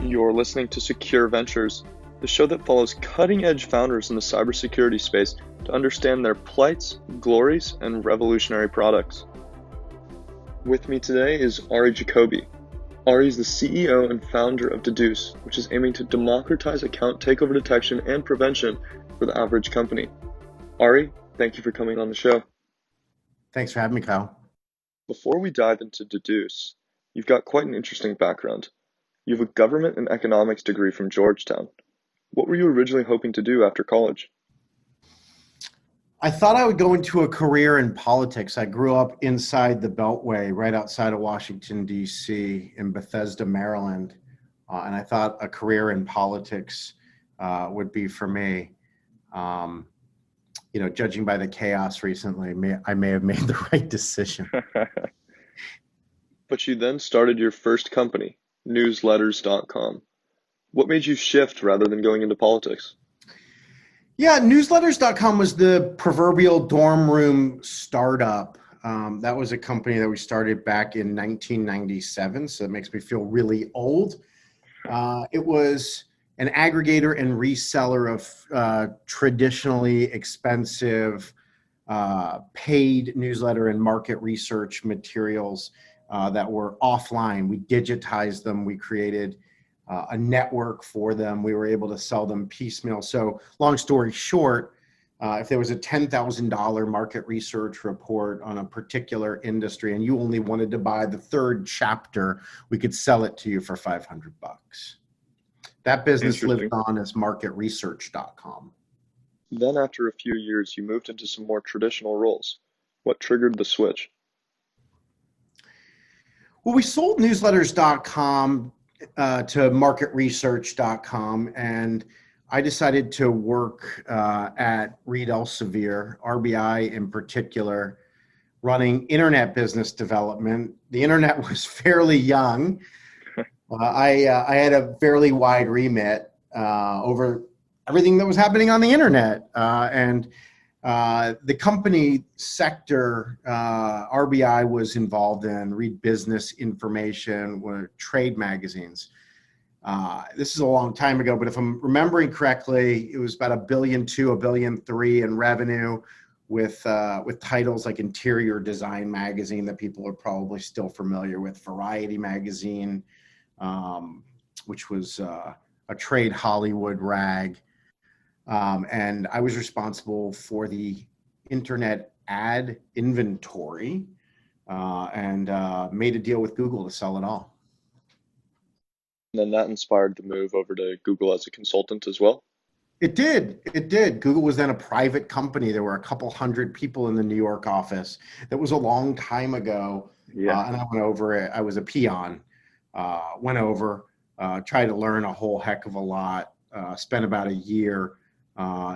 You're listening to Secure Ventures, the show that follows cutting-edge founders in the cybersecurity space to understand their plights, glories, and revolutionary products. With me today is Ari Jacoby. Ari is the CEO and founder of Deduce, which is aiming to democratize account takeover detection and prevention for the average company. Ari, thank you for coming on the show. Thanks for having me, Kyle. Before we dive into Deduce, you've got quite an interesting background. You have a government and economics degree from Georgetown. What were you originally hoping to do after college? I thought I would go into a career in politics. I grew up inside the Beltway, right outside of Washington, D.C., in Bethesda, Maryland. And I thought a career in politics would be for me. Judging by the chaos recently, I may have made the right decision. But you then started your first company, newsletters.com. What made you shift rather than going into politics? Yeah, newsletters.com was the proverbial dorm room startup. That was a company that we started back in 1997, so it makes me feel really old. It was an aggregator and reseller of traditionally expensive paid newsletter and market research materials that were offline. We digitized them. We created a network for them. We were able to sell them piecemeal. So long story short, if there was a $10,000 market research report on a particular industry and you only wanted to buy the third chapter, we could sell it to you for $500. That business lived on as marketresearch.com. Then after a few years, you moved into some more traditional roles. What triggered the switch? Well, we sold newsletters.com to marketresearch.com, and I decided to work at Reed Elsevier, RBI in particular, running internet business development. The internet was fairly young. I had a fairly wide remit over everything that was happening on the internet. And the company sector RBI was involved in, Read Business Information, were trade magazines. This is a long time ago, but if I'm remembering correctly, it was about $1.2 billion, $1.3 billion in revenue with titles like Interior Design Magazine that people are probably still familiar with, Variety Magazine, which was a trade Hollywood rag. And I was responsible for the internet ad inventory and made a deal with Google to sell it all. And then that inspired the move over to Google as a consultant as well? It did. Google was then a private company. There were a couple hundred people in the New York office. That was a long time ago. Yeah. And I went over it. I was a peon. Went over, tried to learn a whole heck of a lot, spent about a year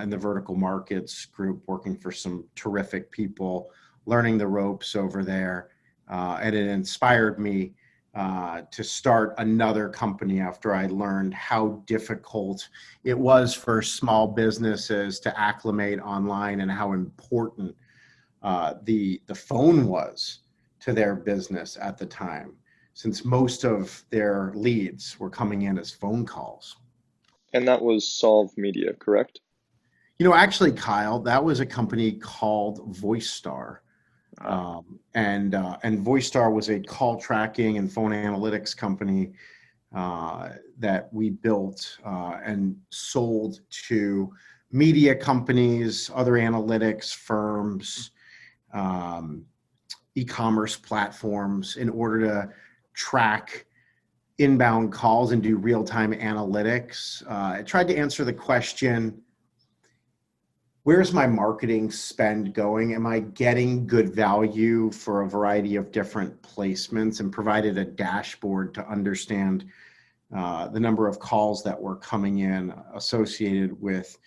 in the vertical markets group working for some terrific people, learning the ropes over there. And it inspired me to start another company after I learned how difficult it was for small businesses to acclimate online and how important the phone was to their business at the time, since most of their leads were coming in as phone calls. And that was Solve Media, correct? Actually, Kyle, that was a company called Voicestar. And Voicestar was a call tracking and phone analytics company that we built and sold to media companies, other analytics firms, e-commerce platforms in order to track inbound calls and do real-time analytics. I tried to answer the question, where's my marketing spend going? Am I getting good value for a variety of different placements? And provided a dashboard to understand the number of calls that were coming in associated with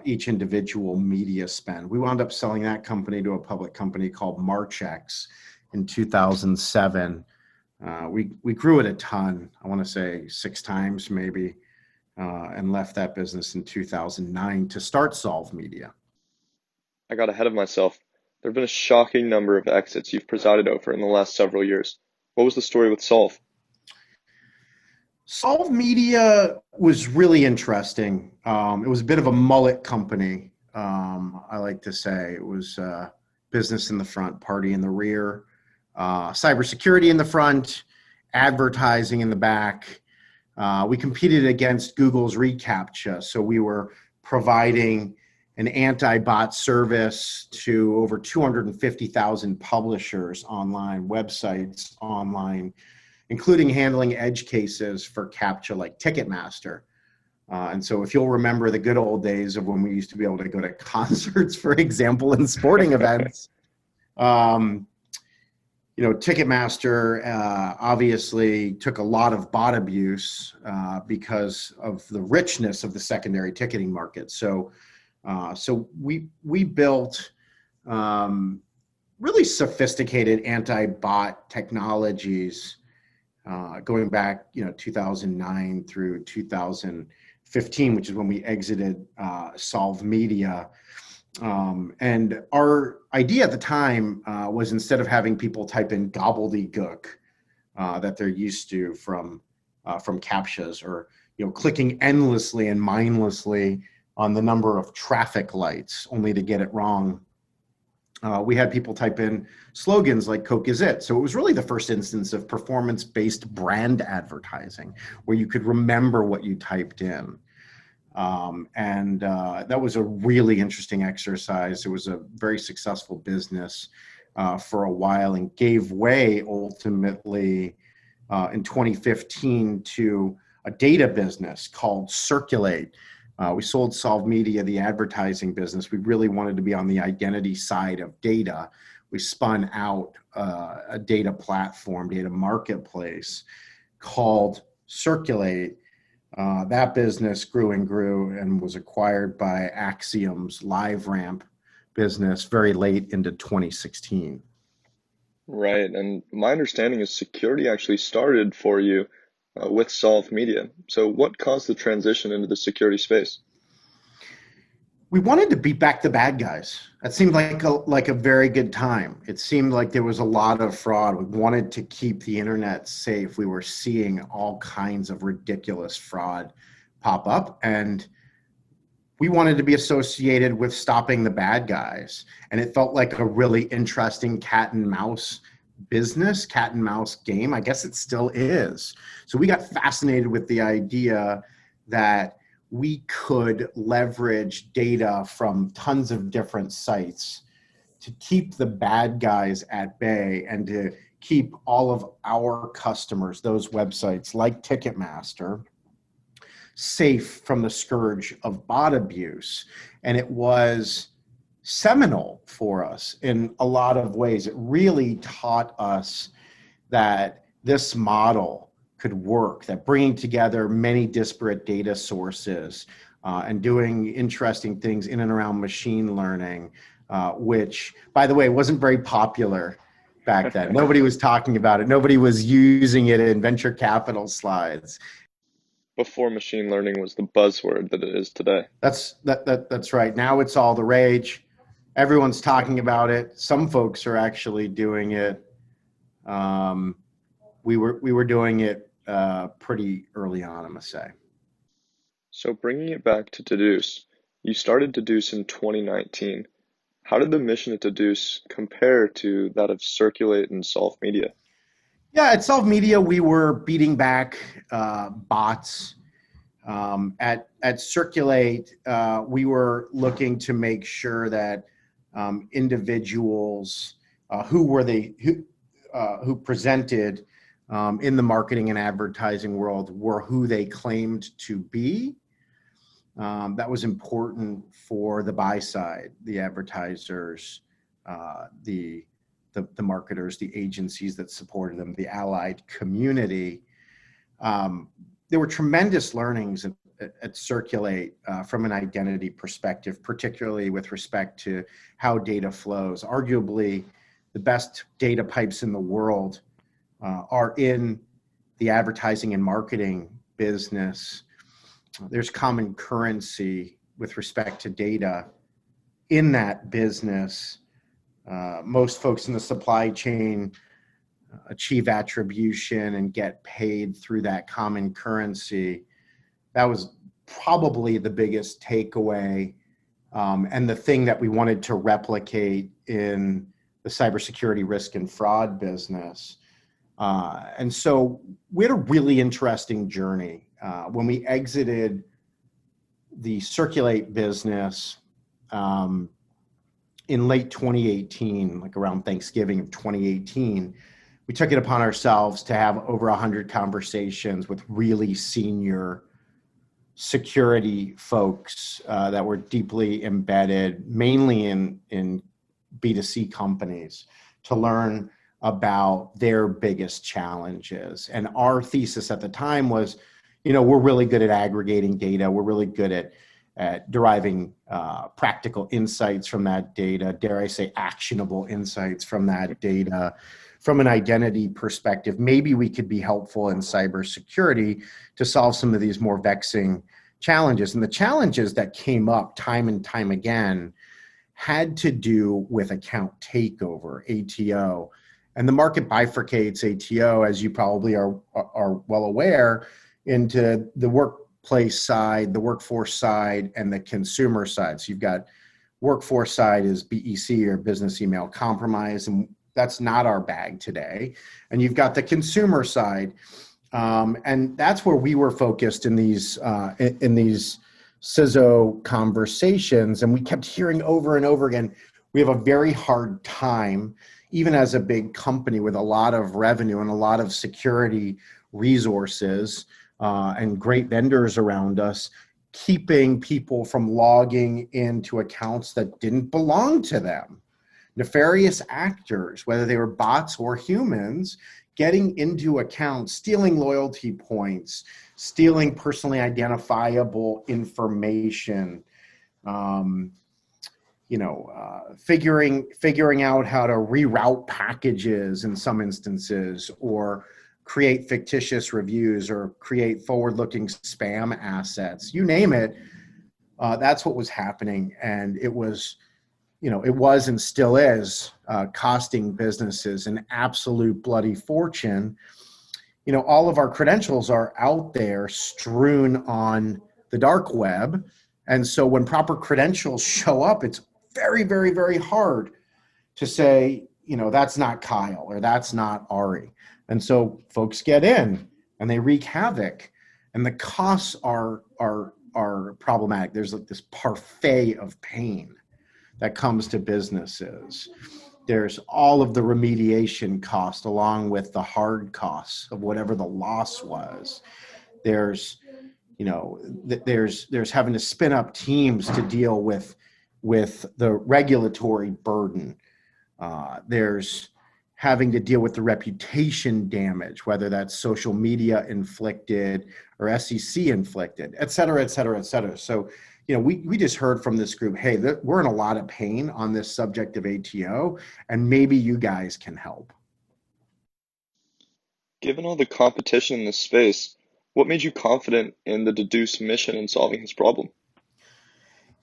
each individual media spend. We wound up selling that company to a public company called Marchex in 2007. We grew it a ton, I want to say 6 times maybe. And left that business in 2009 to start Solve Media. I got ahead of myself. There have been a shocking number of exits you've presided over in the last several years. What was the story with Solve? Solve Media was really interesting. It was a bit of a mullet company. I like to say it was business in the front, party in the rear, cybersecurity in the front, advertising in the back. We competed against Google's reCAPTCHA, so we were providing an anti-bot service to over 250,000 publishers online, websites online, including handling edge cases for CAPTCHA like Ticketmaster. And so if you'll remember the good old days of when we used to be able to go to concerts, for example, and sporting events, Ticketmaster obviously took a lot of bot abuse because of the richness of the secondary ticketing market. So we built really sophisticated anti-bot technologies going back 2009 through 2015, which is when we exited Solve Media. And our idea at the time was, instead of having people type in gobbledygook that they're used to from CAPTCHAs, or clicking endlessly and mindlessly on the number of traffic lights only to get it wrong, we had people type in slogans like "Coke is it." So it was really the first instance of performance-based brand advertising, where you could remember what you typed in. That was a really interesting exercise. It was a very successful business for a while, and gave way ultimately in 2015 to a data business called Circulate. We sold Solve Media, the advertising business. We really wanted to be on the identity side of data. We spun out a data platform, data marketplace called Circulate. That business grew and grew and was acquired by Axiom's LiveRamp business very late into 2016. Right, and my understanding is security actually started for you with Solve Media. So what caused the transition into the security space? We wanted to beat back the bad guys. That seemed like a very good time. It seemed like there was a lot of fraud. We wanted to keep the internet safe. We were seeing all kinds of ridiculous fraud pop up, and we wanted to be associated with stopping the bad guys. And it felt like a really interesting cat and mouse business, cat and mouse game. I guess it still is. So we got fascinated with the idea that we could leverage data from tons of different sites to keep the bad guys at bay, and to keep all of our customers, those websites like Ticketmaster, safe from the scourge of bot abuse. And it was seminal for us in a lot of ways. It really taught us that this model could work, that bringing together many disparate data sources and doing interesting things in and around machine learning, which, by the way, wasn't very popular back then. Nobody was talking about it. Nobody was using it in venture capital slides. Before machine learning was the buzzword that it is today. That's right. Now it's all the rage. Everyone's talking about it. Some folks are actually doing it. We were doing it pretty early on, I must say. So bringing it back to Deduce, you started Deduce in 2019. How did the mission at Deduce compare to that of Circulate and Solve Media? Yeah, at Solve Media, we were beating back bots. At Circulate, we were looking to make sure that individuals who presented in the marketing and advertising world were who they claimed to be. That was important for the buy side, the advertisers, the marketers, the agencies that supported them, the allied community. There were tremendous learnings at Circulate from an identity perspective, particularly with respect to how data flows. Arguably, the best data pipes in the world are in the advertising and marketing business. There's common currency with respect to data in that business. Most folks in the supply chain achieve attribution and get paid through that common currency. That was probably the biggest takeaway, and the thing that we wanted to replicate in the cybersecurity risk and fraud business. And so we had a really interesting journey. When we exited the Circulate business in late 2018, like around Thanksgiving of 2018, we took it upon ourselves to have over 100 conversations with really senior security folks that were deeply embedded, mainly in B2C companies, to learn about their biggest challenges. And our thesis at the time was, we're really good at aggregating data. We're really good at deriving practical insights from that data, dare I say actionable insights from that data. From an identity perspective, maybe we could be helpful in cybersecurity to solve some of these more vexing challenges. And the challenges that came up time and time again had to do with account takeover, ATO. And the market bifurcates ATO, as you probably are well aware, into the workplace side, the workforce side, and the consumer side. So you've got workforce side is BEC, or business email compromise, and that's not our bag today. And you've got the consumer side, and that's where we were focused in these CISO conversations. And we kept hearing over and over again, we have a very hard time, even as a big company with a lot of revenue and a lot of security resources and great vendors around us, keeping people from logging into accounts that didn't belong to them. Nefarious actors, whether they were bots or humans, getting into accounts, stealing loyalty points, stealing personally identifiable information, figuring out how to reroute packages in some instances, or create fictitious reviews, or create forward-looking spam assets. You name it, that's what was happening. And it was and still is costing businesses an absolute bloody fortune. All of our credentials are out there strewn on the dark web. And so when proper credentials show up, it's very, very, very hard to say, that's not Kyle or that's not Ari. And so folks get in and they wreak havoc, and the costs are problematic. There's like this parfait of pain that comes to businesses. There's all of the remediation cost along with the hard costs of whatever the loss was. There's having to spin up teams to deal with the regulatory burden. There's having to deal with the reputation damage, whether that's social media inflicted or SEC inflicted, et cetera, et cetera, et cetera. So, we just heard from this group, hey, we're in a lot of pain on this subject of ATO, and maybe you guys can help. Given all the competition in this space, what made you confident in the Deduce mission in solving his problem?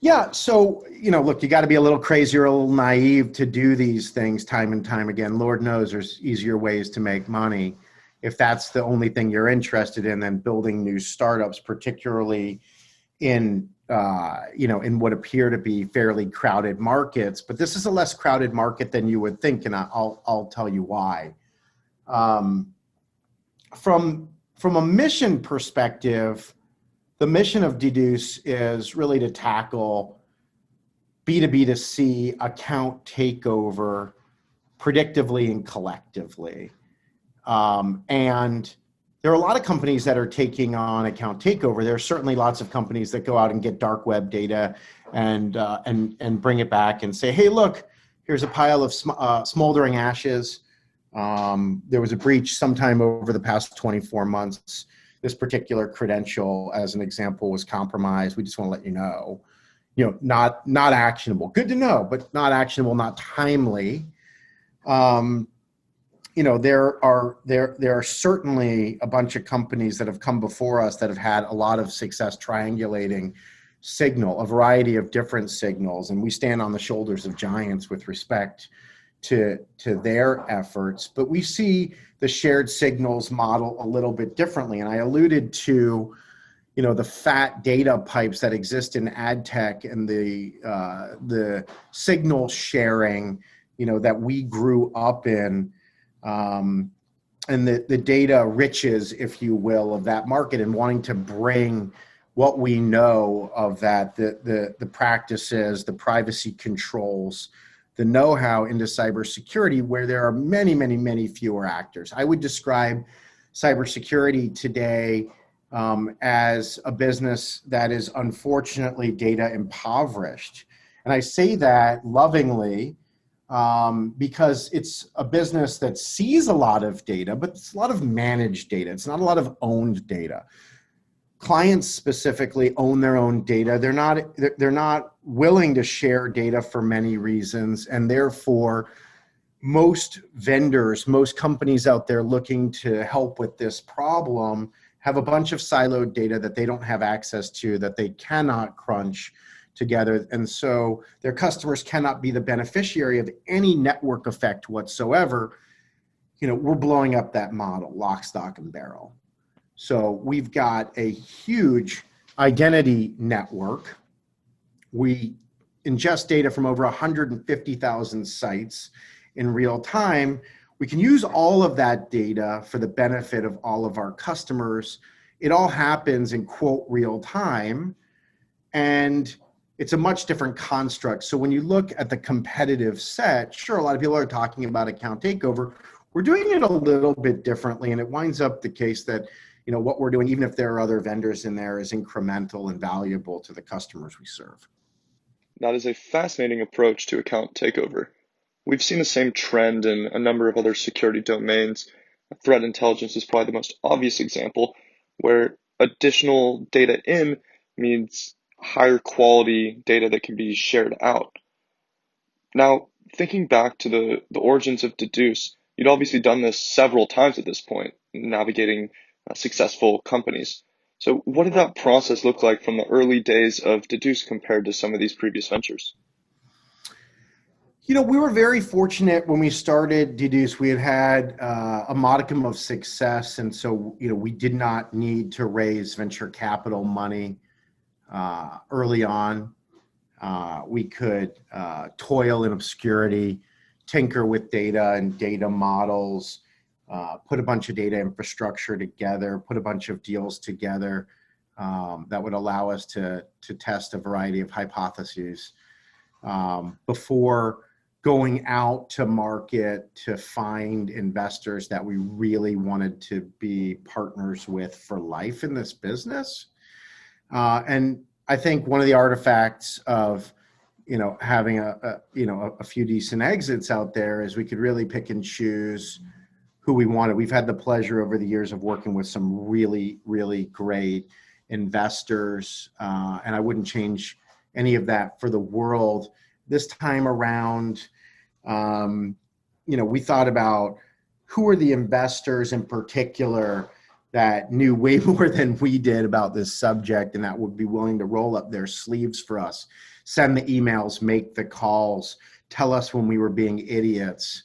Yeah, so, look, you got to be a little crazy or a little naive to do these things time and time again. Lord knows there's easier ways to make money. If that's the only thing you're interested in, then building new startups, particularly in what appear to be fairly crowded markets. But this is a less crowded market than you would think, and I'll tell you why. From a mission perspective, the mission of Deduce is really to tackle B2B2C account takeover predictively and collectively. And there are a lot of companies that are taking on account takeover. There are certainly lots of companies that go out and get dark web data and bring it back and say, hey, look, here's a pile of smoldering ashes. There was a breach sometime over the past 24 months. This particular credential, as an example, was compromised. We just want to let you know, not actionable. Good to know, but not actionable, not timely. There are certainly a bunch of companies that have come before us that have had a lot of success triangulating a variety of different signals, and we stand on the shoulders of giants with respect to their efforts. But we see the shared signals model a little bit differently. And I alluded to, the fat data pipes that exist in ad tech and the signal sharing, that we grew up in, and the data riches, if you will, of that market, and wanting to bring what we know of that, the practices, the privacy controls, the know-how into cybersecurity, where there are many, many, many fewer actors. I would describe cybersecurity today as a business that is unfortunately data impoverished. And I say that lovingly because it's a business that sees a lot of data, but it's a lot of managed data. It's not a lot of owned data. Clients specifically own their own data. They're not willing to share data for many reasons, and therefore most vendors, most companies out there looking to help with this problem have a bunch of siloed data that they don't have access to, that they cannot crunch together. And so their customers cannot be the beneficiary of any network effect whatsoever. We're blowing up that model, lock, stock, and barrel. So we've got a huge identity network. We ingest data from over 150,000 sites in real time. We can use all of that data for the benefit of all of our customers. It all happens in quote real time, and it's a much different construct. So when you look at the competitive set, sure, a lot of people are talking about account takeover. We're doing it a little bit differently, and it winds up the case that what we're doing, even if there are other vendors in there, is incremental and valuable to the customers we serve. That is a fascinating approach to account takeover. We've seen the same trend in a number of other security domains. Threat intelligence is probably the most obvious example, where additional data in means higher quality data that can be shared out. Now, thinking back to the origins of Deduce, you'd obviously done this several times at this point, navigating successful companies. So what did that process look like from the early days of Deduce compared to some of these previous ventures? We were very fortunate when we started Deduce. We had a modicum of success, and so we did not need to raise venture capital money early on. We could toil in obscurity, tinker with data and data models, put a bunch of data infrastructure together, put a bunch of deals together that would allow us to test a variety of hypotheses before going out to market to find investors that we really wanted to be partners with for life in this business. And I think one of the artifacts of having a few decent exits out there is we could really pick and choose who we wanted. We've had the pleasure over the years of working with some really, really great investors, and I wouldn't change any of that for the world. This time around, we thought about who are the investors in particular that knew way more than we did about this subject and that would be willing to roll up their sleeves for us, send the emails, make the calls, tell us when we were being idiots,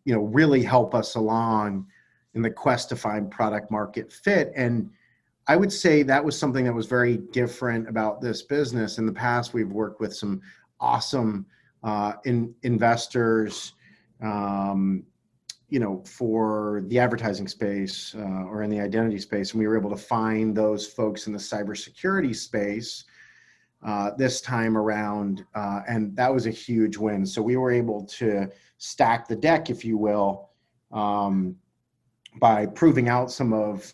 really help us along in the quest to find product market fit. And I would say that was something that was very different about this business. In the past, we've worked with some awesome investors, for the advertising space or in the identity space. And we were able to find those folks in the cybersecurity space this time around. And that was a huge win. So we were able to stack the deck, if you will, by proving out some of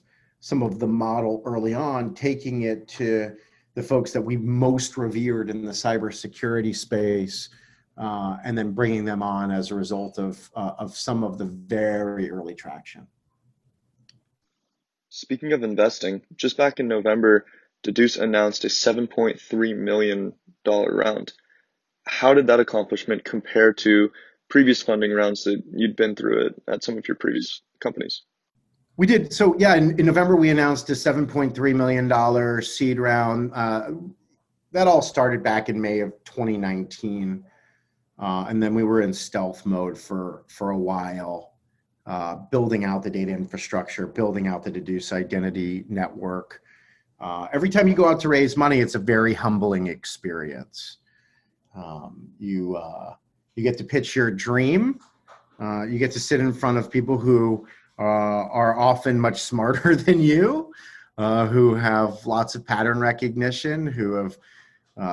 the model early on, taking it to the folks that we most revered in the cybersecurity space, and then bringing them on as a result of some of the very early traction. Speaking of investing, just back in November, Deduce announced a $7.3 million round. How did that accomplishment compare to previous funding rounds that you'd been through at some of your previous companies? We did. So yeah, in November, we announced a $7.3 million seed round. That all started back in May of 2019. And then we were in stealth mode for a while, building out the data infrastructure, building out the Deduce identity network. Every time you go out to raise money, it's a very humbling experience. You get to pitch your dream. You get to sit in front of people who are often much smarter than you, who have lots of pattern recognition, who have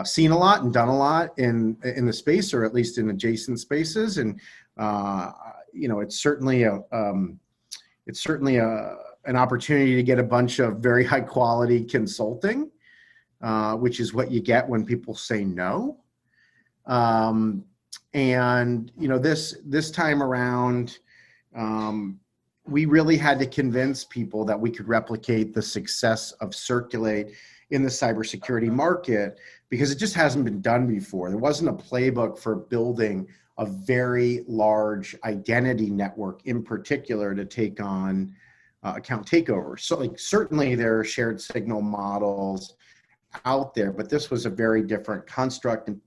seen a lot and done a lot in the space, or at least in adjacent spaces. And it's certainly an opportunity to get a bunch of very high quality consulting, which is what you get when people say no. This time around, we really had to convince people that we could replicate the success of Circulate in the cybersecurity market, because it just hasn't been done before. There wasn't a playbook for building a very large identity network in particular to take on account takeovers. So certainly there are shared signal models out there, but this was a very different construct. And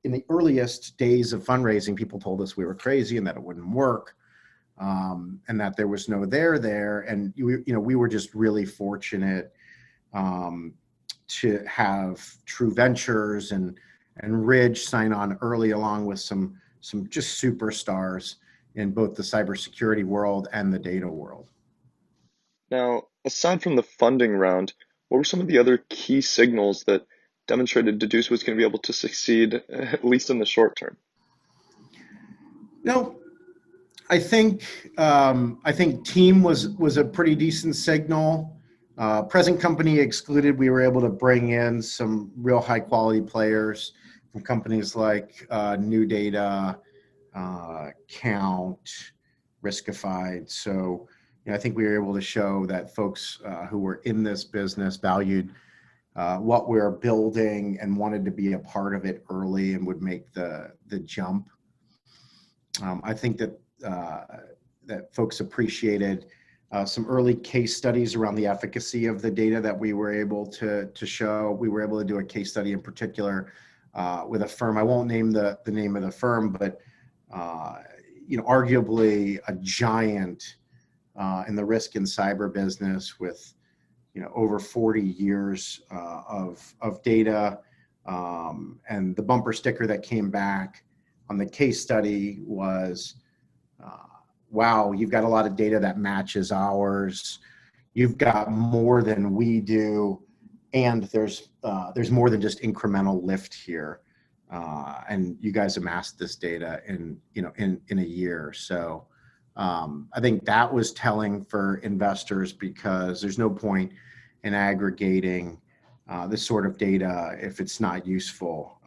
in the earliest days of fundraising, people told us we were crazy and that it wouldn't work, and that there was no there. And we were just really fortunate to have True Ventures and Ridge sign on early, along with some just superstars in both the cybersecurity world and the data world. Now, aside from the funding round, what were some of the other key signals that demonstrated Deduce was going to be able to succeed, at least in the short term? I think team was a pretty decent signal. Present company excluded, we were able to bring in some real high quality players from companies like New Data, Count, Riskified. So I think we were able to show that folks who were in this business valued what we're building and wanted to be a part of it early and would make the jump. I think that folks appreciated some early case studies around the efficacy of the data that we were able to show. We were able to do a case study in particular with a firm. I won't name the name of the firm, but arguably a giant in the risk and cyber business with over 40 years of data. And the bumper sticker that came back on the case study was, wow, you've got a lot of data that matches ours. You've got more than we do. And there's more than just incremental lift here. And you guys amassed this data in a year. So I think that was telling for investors, because there's no point in aggregating this sort of data if it's not useful.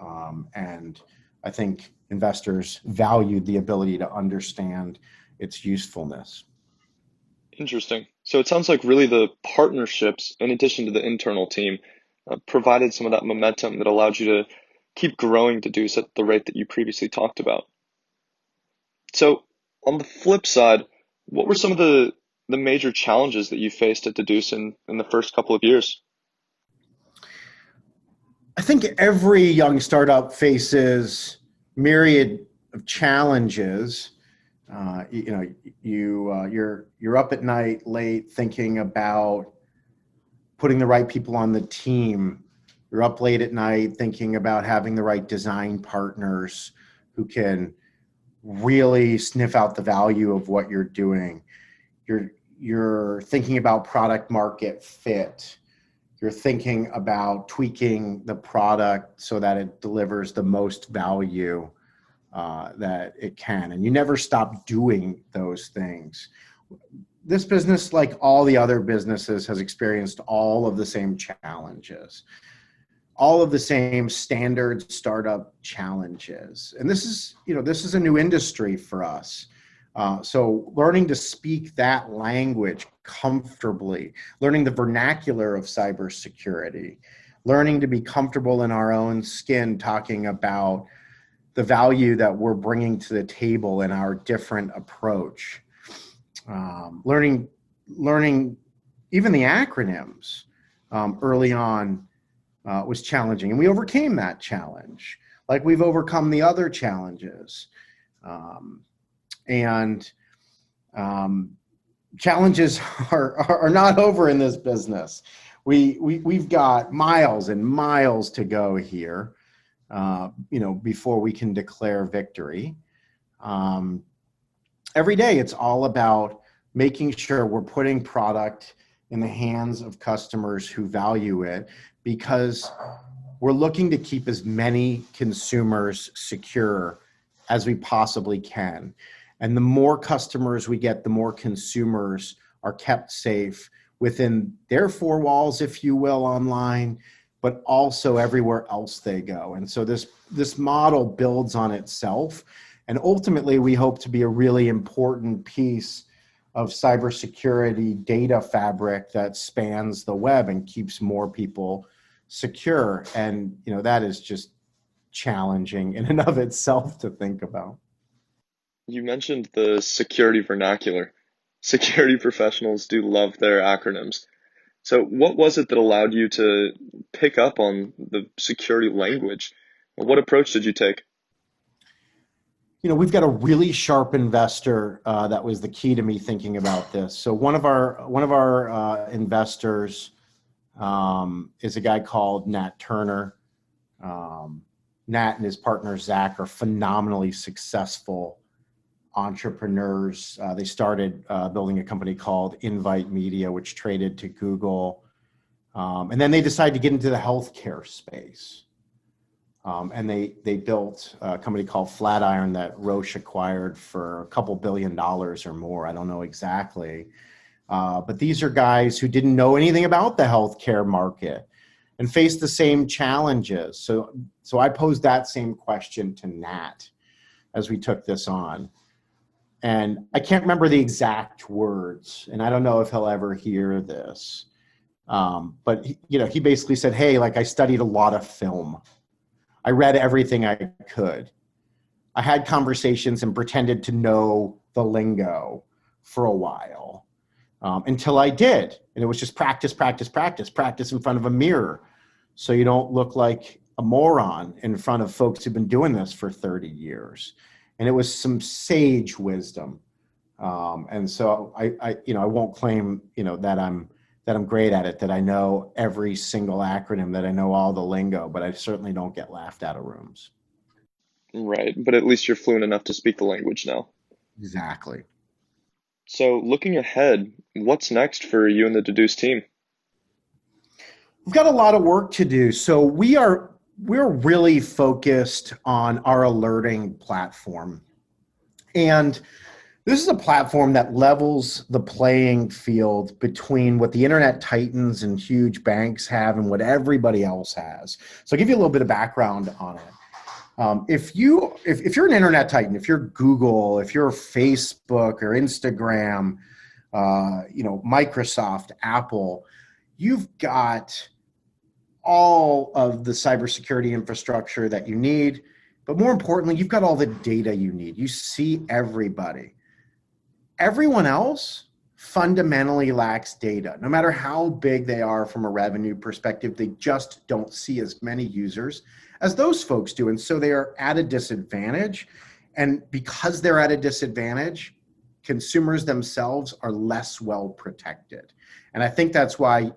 And I think investors valued the ability to understand its usefulness. Interesting. So it sounds like really the partnerships, in addition to the internal team, provided some of that momentum that allowed you to keep growing Deduce at the rate that you previously talked about. So on the flip side, what were some of the major challenges that you faced at Deduce in the first couple of years? I think every young startup faces myriad of challenges. You're up at night late thinking about putting the right people on the team. You're up late at night thinking about having the right design partners who can really sniff out the value of what you're doing. You're thinking about product market fit. You're thinking about tweaking the product so that it delivers the most value that it can. And you never stop doing those things. This business, like all the other businesses, has experienced all of the same challenges, all of the same standard startup challenges. And this is a new industry for us. So learning to speak that language comfortably, learning the vernacular of cybersecurity, learning to be comfortable in our own skin talking about the value that we're bringing to the table in our different approach. Learning even the acronyms early on was challenging, and we overcame that challenge. like we've overcome the other challenges. And challenges are not over in this business. We've got miles and miles to go here, before we can declare victory. Every day, it's all about making sure we're putting product in the hands of customers who value it, because we're looking to keep as many consumers secure as we possibly can. And the more customers we get, the more consumers are kept safe within their four walls, if you will, online, but also everywhere else they go. And so this model builds on itself. And ultimately, we hope to be a really important piece of cybersecurity data fabric that spans the web and keeps more people secure. And that is just challenging in and of itself to think about. You mentioned the security vernacular. Security professionals do love their acronyms. So what was it that allowed you to pick up on the security language? What approach did you take? We've got a really sharp investor that was the key to me thinking about this. So one of our investors is a guy called Nat Turner. Nat and his partner Zach are phenomenally successful entrepreneurs. They started building a company called Invite Media, which traded to Google. And then they decided to get into the healthcare space. And they built a company called Flatiron that Roche acquired for a couple $2 billion or more. I don't know exactly. But these are guys who didn't know anything about the healthcare market and faced the same challenges. So I posed that same question to Nat as we took this on. And I can't remember the exact words, and I don't know if he'll ever hear this. But he basically said, hey, I studied a lot of film. I read everything I could. I had conversations and pretended to know the lingo for a while until I did. And it was just practice in front of a mirror so you don't look like a moron in front of folks who've been doing this for 30 years. And it was some sage wisdom. And so I won't claim, that I'm great at it, that I know every single acronym, that I know all the lingo, but I certainly don't get laughed out of rooms. Right, but at least you're fluent enough to speak the language now. Exactly. So looking ahead, what's next for you and the Deduce team? We've got a lot of work to do. So we're really focused on our alerting platform. And this is a platform that levels the playing field between what the internet titans and huge banks have and what everybody else has. So I'll give you a little bit of background on it. If you're an internet titan, if you're Google, if you're Facebook or Instagram, Microsoft, Apple, you've got all of the cybersecurity infrastructure that you need, but more importantly, you've got all the data you need. You see everybody. Everyone else fundamentally lacks data. No matter how big they are from a revenue perspective, they just don't see as many users as those folks do. And so they are at a disadvantage. And because they're at a disadvantage, consumers themselves are less well protected. And I think that's why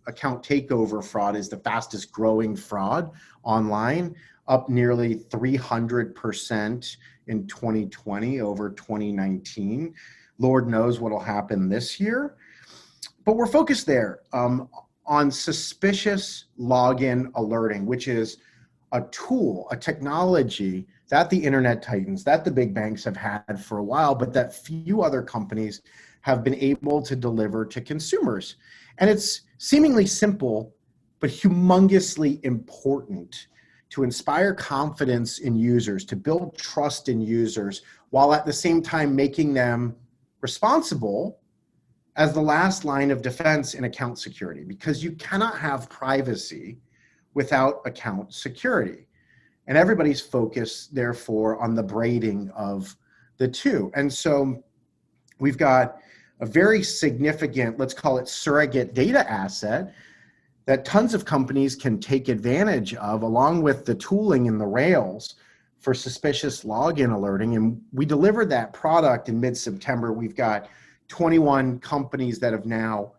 account takeover fraud is the fastest growing fraud online, up nearly 300% in 2020 over 2019. Lord knows what will happen this year. But we're focused there on suspicious login alerting, which is a tool, a technology that the internet titans, that the big banks have had for a while, but that few other companies have been able to deliver to consumers. And it's seemingly simple, but humongously important to inspire confidence in users, to build trust in users, while at the same time making them responsible as the last line of defense in account security, because you cannot have privacy without account security. And everybody's focused, therefore, on the braiding of the two. And so we've got a very significant, let's call it surrogate data asset that tons of companies can take advantage of, along with the tooling and the Rails for suspicious login alerting. And we delivered that product in mid-September. We've got 21 companies that have now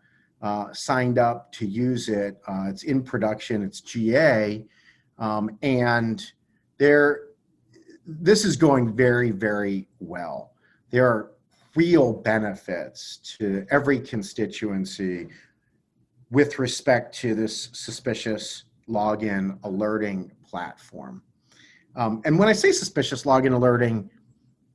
signed up to use it. It's in production, it's GA, and this is going very, very well. There are real benefits to every constituency with respect to this suspicious login alerting platform. And when I say suspicious login alerting,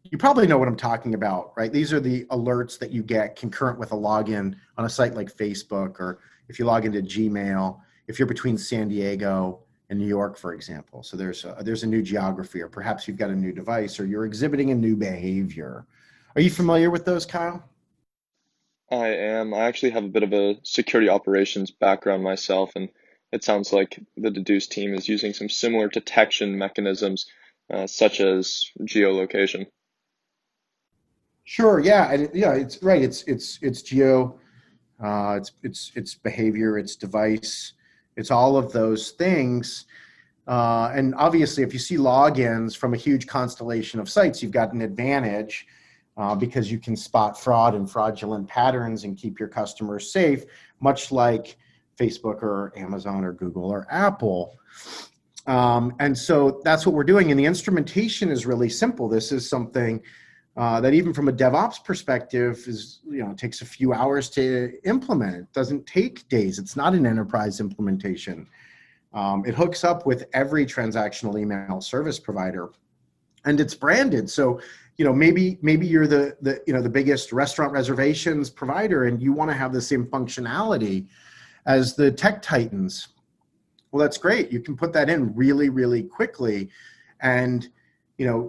you probably know what I'm talking about, right? These are the alerts that you get concurrent with a login on a site like Facebook, or if you log into Gmail, if you're between San Diego and New York, for example. So there's a new geography, or perhaps you've got a new device, or you're exhibiting a new behavior. Are you familiar with those, Kyle? I am. I actually have a bit of a security operations background myself, and it sounds like the Deduce team is using some similar detection mechanisms, such as geolocation. Sure. Yeah. And yeah, it's right. It's geo, it's behavior, it's device, it's all of those things. And obviously, if you see logins from a huge constellation of sites, you've got an advantage because you can spot fraud and fraudulent patterns and keep your customers safe, much like Facebook or Amazon or Google or Apple. And so that's what we're doing. And the instrumentation is really simple. This is something that even from a DevOps perspective is, takes a few hours to implement. It doesn't take days. It's not an enterprise implementation. It hooks up with every transactional email service provider, and it's branded. So, maybe you're the biggest restaurant reservations provider, and you want to have the same functionality as the tech titans. Well, that's great. You can put that in really, really quickly. And,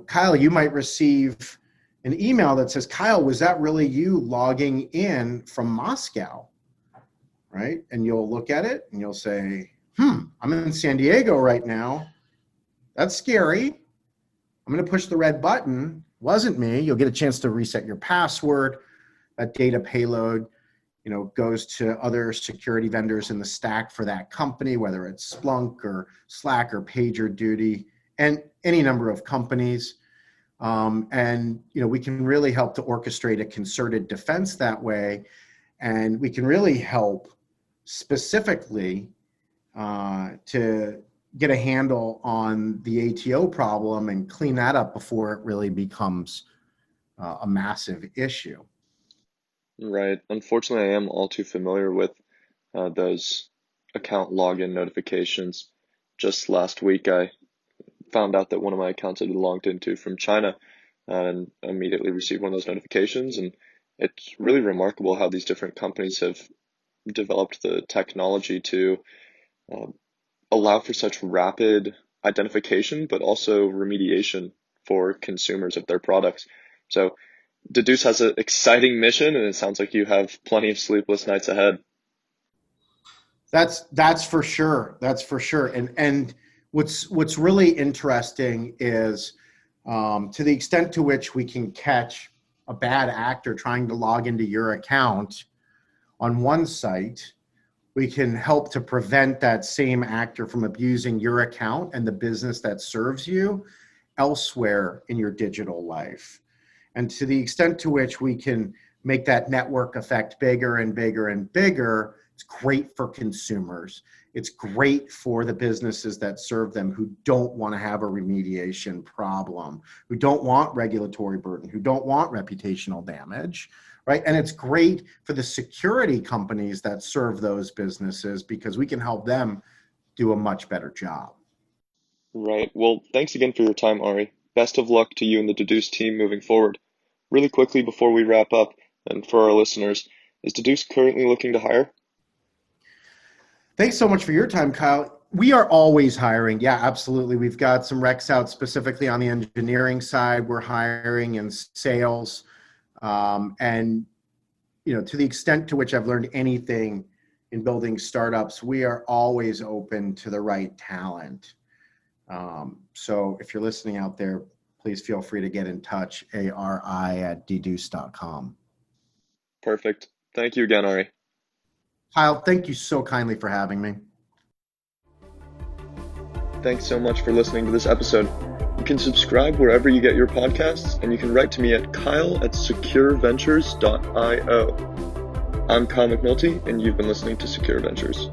Kyle, you might receive an email that says, Kyle, was that really you logging in from Moscow? Right? And you'll look at it and you'll say, I'm in San Diego right now. That's scary. I'm going to push the red button. Wasn't me. You'll get a chance to reset your password. That data payload, goes to other security vendors in the stack for that company, whether it's Splunk or Slack or PagerDuty, and any number of companies. And we can really help to orchestrate a concerted defense that way. And we can really help specifically to get a handle on the ATO problem and clean that up before it really becomes a massive issue. Right. Unfortunately, I am all too familiar with those account login notifications. Just last week, I found out that one of my accounts had been logged into from China, and immediately received one of those notifications. And it's really remarkable how these different companies have developed the technology to allow for such rapid identification, but also remediation for consumers of their products. So Deduce has an exciting mission, and it sounds like you have plenty of sleepless nights ahead. That's for sure. That's for sure. And what's really interesting is to the extent to which we can catch a bad actor trying to log into your account on one site, we can help to prevent that same actor from abusing your account and the business that serves you elsewhere in your digital life. And to the extent to which we can make that network effect bigger and bigger and bigger, it's great for consumers. It's great for the businesses that serve them who don't want to have a remediation problem, who don't want regulatory burden, who don't want reputational damage, right? And it's great for the security companies that serve those businesses because we can help them do a much better job. Right. Well, thanks again for your time, Ari. Best of luck to you and the Deduce team moving forward. Really quickly before we wrap up, and for our listeners, is Deduce currently looking to hire? Thanks so much for your time, Kyle. We are always hiring. Yeah, absolutely. We've got some recs out specifically on the engineering side. We're hiring in sales. And, to the extent to which I've learned anything in building startups, we are always open to the right talent. So if you're listening out there, please feel free to get in touch, ari@deduce.com. Perfect. Thank you again, Ari. Kyle, thank you so kindly for having me. Thanks so much for listening to this episode. You can subscribe wherever you get your podcasts, and you can write to me at kyle@secureventures.io. I'm Kyle McNulty, and you've been listening to Secure Ventures.